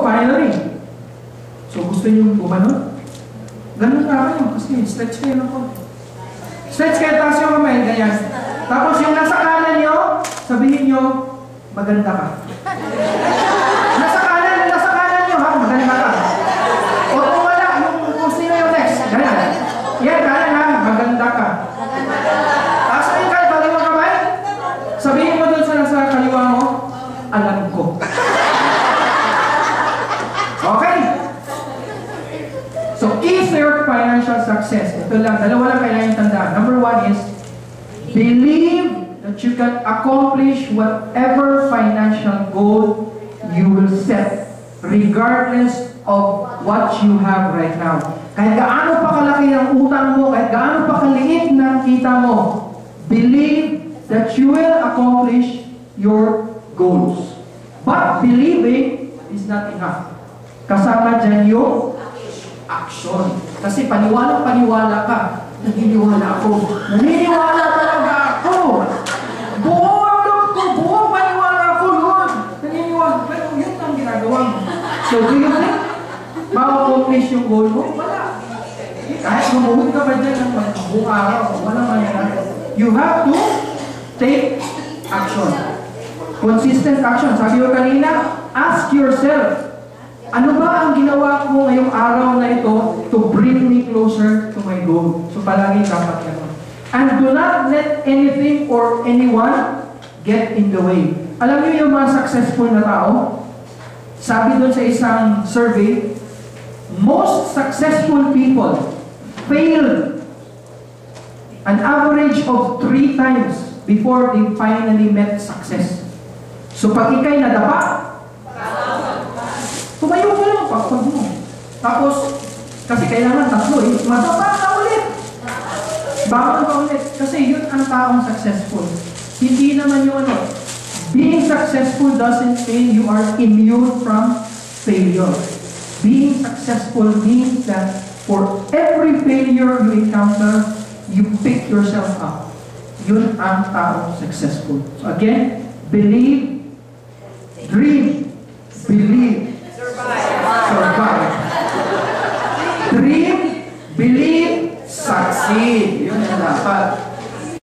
finally. So, gusto niyo gumanon? Ganun na kayo, kasi stretch kayo ng konti. Stretch kayo, taas yung kamay, ganyan. Tapos yung nasa kanan niyo, sabihin niyo, maganda ka. Nasa kanan niyo ha, maganda ka. O kung wala, kung sino yung next, ganyan. Yan, kanan ha, maganda ka. Taas kayo kayo, kaliwang kamay. Sabihin mo dun sa nasa kaliwa mo, alam ko. Okay? So, is there financial success? Ito lang, dalawa lang kailangan tandaan. Number one is, believe that you can accomplish whatever financial goal you will set, regardless of what you have right now. Kahit gaano pa kalaki ang utang mo, kahit gaano pa kaliit ng kita mo, believe that you will accomplish your goals. But believing is not enough. Kasama dyan yung action. Kasi paniwala ka. Naniniwala ako. Naniniwala talaga ako. Buong ang loob ko. Buong paniwala ako, Lord. Naniniwala. Pero yun ang ginagawa mo. So, do you think ma-accomplish yung goal mo? Wala. Kahit mamuhod ka pa dyan ng buong araw, wala mangyayari. You have to take action. Consistent action. Sabi ko kanina, ask yourself, ano ba ang ginawa ko ngayong araw na ito to bring me closer to my goal? So palagi dapat yan. And do not let anything or anyone get in the way. Alam niyo yung mga successful na tao? Sabi doon sa isang survey, most successful people failed an average of 3 times before they finally met success. So pag ikay nadapa, tumayo ka lang pag mo. Tapos, kasi kailangan 3 madapa ka ulit. Bangon ka ulit. Kasi yun ang taong successful. Hindi naman yung ano. Being successful doesn't mean you are immune from failure. Being successful means that for every failure you encounter, you pick yourself up. Yun ang taong successful. So again, believe, dream, believe,